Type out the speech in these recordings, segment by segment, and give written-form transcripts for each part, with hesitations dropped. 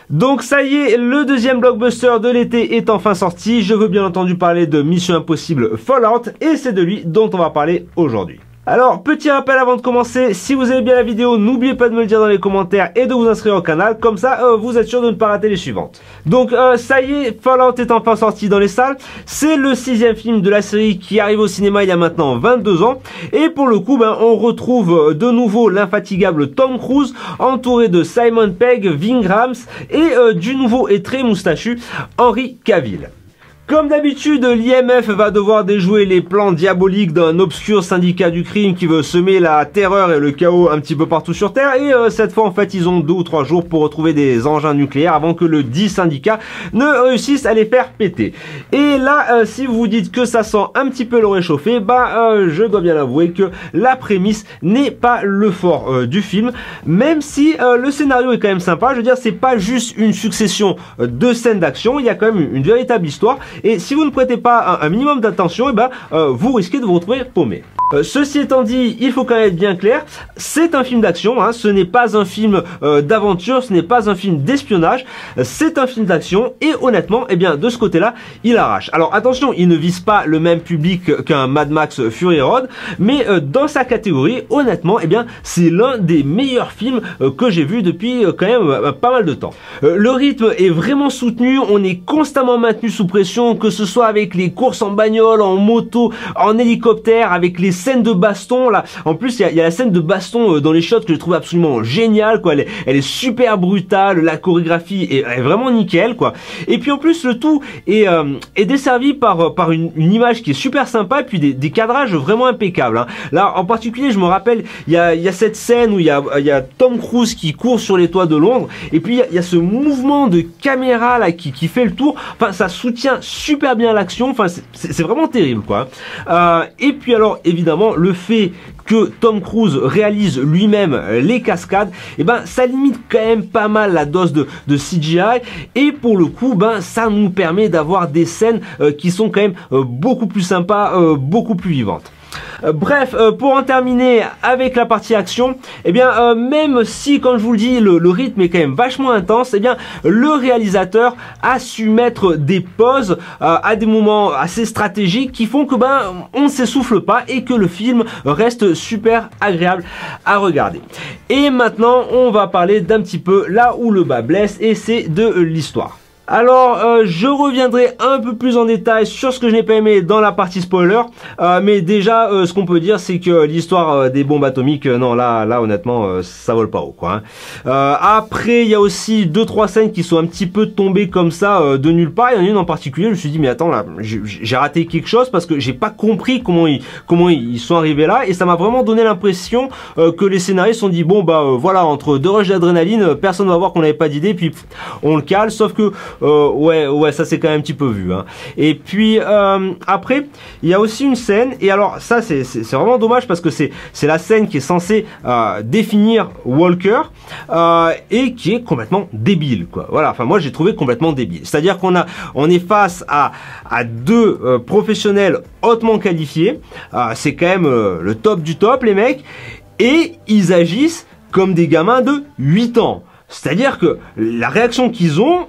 Donc ça y est, le deuxième blockbuster de l'été est enfin sorti. Je veux bien entendu parler de Mission Impossible Fallout et c'est de lui dont on va parler aujourd'hui. Alors, petit rappel avant de commencer, si vous aimez bien la vidéo, n'oubliez pas de me le dire dans les commentaires et de vous inscrire au canal, comme ça vous êtes sûr de ne pas rater les suivantes. Donc ça y est, Fallout est enfin sorti dans les salles, c'est le 6e film de la série qui arrive au cinéma il y a maintenant 22 ans, et pour le coup on retrouve de nouveau l'infatigable Tom Cruise, entouré de Simon Pegg, Ving Rhames et du nouveau et très moustachu Henry Cavill. Comme d'habitude, l'IMF va devoir déjouer les plans diaboliques d'un obscur syndicat du crime qui veut semer la terreur et le chaos un petit peu partout sur Terre. Et cette fois, en fait, ils ont 2 ou 3 jours pour retrouver des engins nucléaires avant que le dit syndicat ne réussisse à les faire péter. Et là, si vous vous dites que ça sent un petit peu le réchauffé, je dois bien avouer que la prémisse n'est pas le fort du film. Même si le scénario est quand même sympa, je veux dire, c'est pas juste une succession de scènes d'action, il y a quand même une véritable histoire. Et si vous ne prêtez pas un minimum d'attention, vous risquez de vous retrouver paumé. Ceci étant dit, il faut quand même être bien clair, c'est un film d'action, hein, ce n'est pas un film d'aventure, ce n'est pas un film d'espionnage, c'est un film d'action et honnêtement, de ce côté-là, il arrache. Alors attention, il ne vise pas le même public qu'un Mad Max Fury Road, mais dans sa catégorie, honnêtement, c'est l'un des meilleurs films que j'ai vu depuis quand même pas mal de temps. Le rythme est vraiment soutenu, on est constamment maintenu sous pression, que ce soit avec les courses en bagnole, en moto, en hélicoptère, avec les scènes de baston là. En plus, il y a la scène de baston dans les shots que je trouve absolument géniale, quoi. Elle est super brutale, la chorégraphie est vraiment nickel, quoi. Et puis en plus, le tout est desservi par une image qui est super sympa et puis des cadrages vraiment impeccables, hein. Là, en particulier, je me rappelle, il y a cette scène où il y a Tom Cruise qui court sur les toits de Londres et puis il y a ce mouvement de caméra là qui fait le tour. Enfin, ça soutient super bien l'action. Enfin, c'est vraiment terrible, quoi. Et puis alors, évidemment, le fait que Tom Cruise réalise lui-même les cascades, ça limite quand même pas mal la dose de CGI et pour le coup, ça nous permet d'avoir des scènes qui sont quand même beaucoup plus sympas, beaucoup plus vivantes. Bref, pour en terminer avec la partie action, même si, comme je vous le dis, le rythme est quand même vachement intense, le réalisateur a su mettre des pauses à des moments assez stratégiques qui font que on ne s'essouffle pas et que le film reste super agréable à regarder. Et maintenant, on va parler d'un petit peu là où le bas blesse et c'est de l'histoire. Alors, je reviendrai un peu plus en détail sur ce que je n'ai pas aimé dans la partie spoiler, mais déjà, ce qu'on peut dire, c'est que l'histoire des bombes atomiques, non, là, honnêtement, ça vole pas haut, quoi, hein. Après, il y a aussi 2-3 scènes qui sont un petit peu tombées comme ça, de nulle part. Il y en a une en particulier, je me suis dit, mais attends, là, j'ai raté quelque chose parce que j'ai pas compris comment ils sont arrivés là, et ça m'a vraiment donné l'impression que les scénaristes ont dit, bon, voilà, entre 2 rushs d'adrénaline, personne va voir qu'on n'avait pas d'idée, puis on le cale, sauf que ouais, ça c'est quand même un petit peu vu, hein. Et puis après, il y a aussi une scène, et alors ça c'est vraiment dommage parce que c'est la scène qui est censée définir Walker et qui est complètement débile, quoi. Voilà, enfin moi j'ai trouvé complètement débile. C'est-à-dire on est face à 2 professionnels hautement qualifiés, c'est quand même le top du top, les mecs, et ils agissent comme des gamins de 8 ans. C'est-à-dire que la réaction qu'ils ont,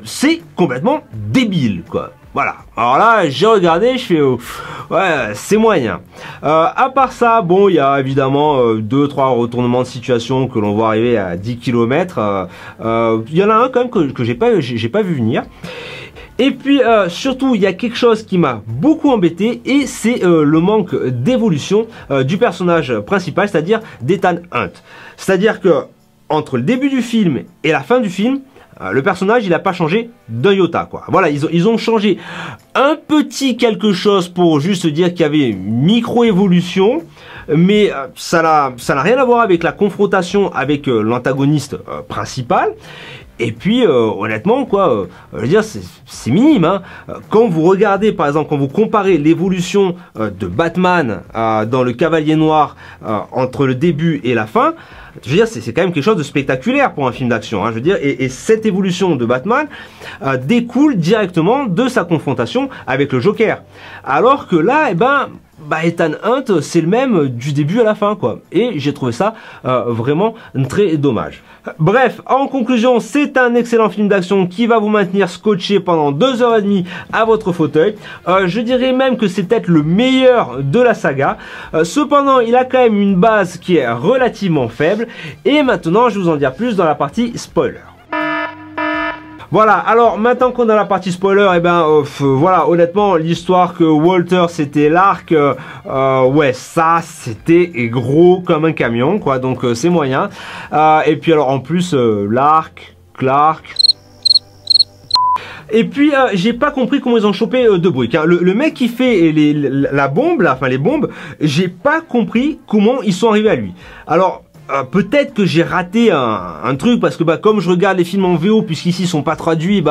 c'est complètement débile, quoi. Voilà. Alors là, j'ai regardé, je fais, ouais, c'est moyen. À part ça, bon, il y a évidemment 2-3 retournements de situation que l'on voit arriver à 10 km. Il y en a un quand même que j'ai pas vu venir. Et puis surtout, il y a quelque chose qui m'a beaucoup embêté et c'est le manque d'évolution du personnage principal, c'est-à-dire d'Ethan Hunt. C'est-à-dire que entre le début du film et la fin du film, le personnage il n'a pas changé d'un iota, quoi. Voilà, ils ont changé un petit quelque chose pour juste dire qu'il y avait une micro-évolution, mais ça n'a rien à voir avec la confrontation avec l'antagoniste principal. Et puis honnêtement, quoi, je veux dire, c'est minime, hein. Quand vous regardez, par exemple, quand vous comparez l'évolution de Batman dans le Cavalier Noir entre le début et la fin, je veux dire, c'est quand même quelque chose de spectaculaire pour un film d'action, hein, je veux dire, et cette évolution de Batman découle directement de sa confrontation avec le Joker. Alors que là, bah Ethan Hunt c'est le même du début à la fin quoi, et j'ai trouvé ça vraiment très dommage. Bref, en conclusion, c'est un excellent film d'action qui va vous maintenir scotché pendant 2h30 à votre fauteuil. Je dirais même que c'est peut-être le meilleur de la saga. Cependant, il a quand même une base qui est relativement faible. Et maintenant, je vais vous en dire plus dans la partie spoiler. Voilà, alors maintenant qu'on a la partie spoiler, et voilà, honnêtement, l'histoire que Walter c'était Lark, ouais, ça c'était gros comme un camion, quoi, donc c'est moyen. Et puis alors en plus, Lark, Clark. Et puis j'ai pas compris comment ils ont chopé De Brick. Hein. Le mec qui fait la bombe, là, enfin les bombes, j'ai pas compris comment ils sont arrivés à lui. Alors. Peut-être que j'ai raté un truc parce que comme je regarde les films en VO puisqu'ici ils sont pas traduits,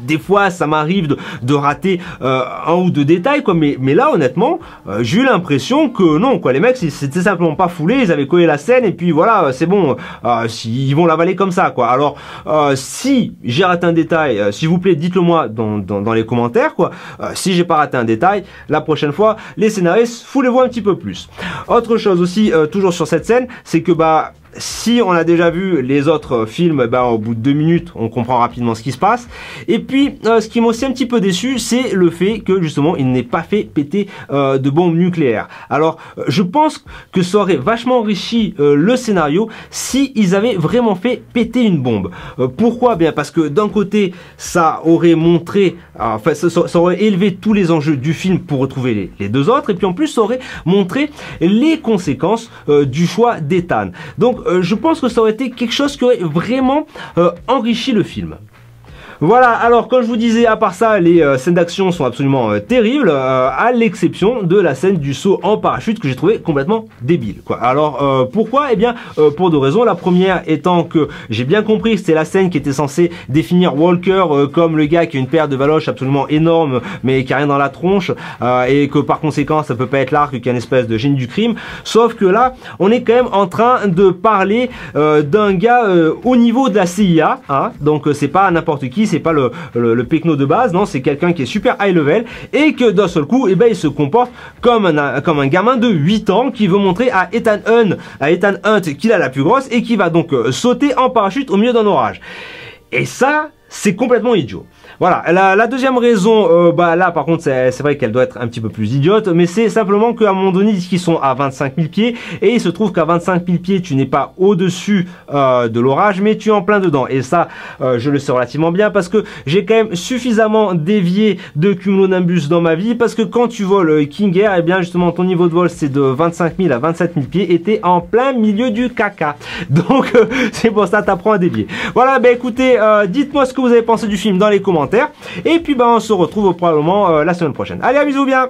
des fois ça m'arrive de rater un ou deux détails quoi, mais là honnêtement j'ai eu l'impression que non quoi, les mecs c'était simplement pas foulé, ils avaient collé la scène et puis voilà c'est bon, ils vont l'avaler comme ça quoi. Alors si j'ai raté un détail, s'il vous plaît dites-le moi dans les commentaires quoi. Si j'ai pas raté un détail, la prochaine fois les scénaristes foulez-vous un petit peu plus. Autre chose aussi toujours sur cette scène, c'est que si on a déjà vu les autres films, au bout de 2 minutes, on comprend rapidement ce qui se passe. Et puis, ce qui m'a aussi un petit peu déçu, c'est le fait que justement, il n'ait pas fait péter de bombes nucléaires. Alors, je pense que ça aurait vachement enrichi le scénario si ils avaient vraiment fait péter une bombe. Pourquoi? Bien parce que d'un côté, ça aurait montré, enfin, ça aurait élevé tous les enjeux du film pour retrouver les deux autres. Et puis en plus, ça aurait montré les conséquences du choix d'Ethan. Donc je pense que ça aurait été quelque chose qui aurait vraiment enrichi le film. Voilà, alors comme je vous disais, à part ça, les scènes d'action sont absolument terribles, à l'exception de la scène du saut en parachute que j'ai trouvé complètement débile, quoi. Alors pourquoi? Eh bien pour 2 raisons. La première étant que j'ai bien compris que c'était la scène qui était censée définir Walker comme le gars qui a une paire de valoches absolument énorme mais qui a rien dans la tronche, et que par conséquent ça peut pas être Lark qui est une espèce de génie du crime. Sauf que là, on est quand même en train de parler d'un gars au niveau de la CIA, hein, donc c'est pas n'importe qui. C'est pas le pecno de base, non, c'est quelqu'un qui est super high level et que d'un seul coup, il se comporte comme un gamin de 8 ans qui veut montrer à Ethan Hunt qu'il a la plus grosse et qui va donc sauter en parachute au milieu d'un orage. Et ça, c'est complètement idiot. Voilà, la deuxième raison, là par contre c'est vrai qu'elle doit être un petit peu plus idiote, mais c'est simplement qu'à un moment donné ils disent qu'ils sont à 25 000 pieds, et il se trouve qu'à 25 000 pieds tu n'es pas au-dessus de l'orage, mais tu es en plein dedans, et ça je le sais relativement bien parce que j'ai quand même suffisamment dévié de cumulonimbus dans ma vie, parce que quand tu voles King Air, et bien justement ton niveau de vol c'est de 25 000 à 27 000 pieds, et t'es en plein milieu du caca, donc c'est pour ça t'apprends à dévier. Voilà, écoutez, dites-moi ce que vous avez pensé du film dans les commentaires. Et puis on se retrouve probablement la semaine prochaine. Allez, amusez-vous bien!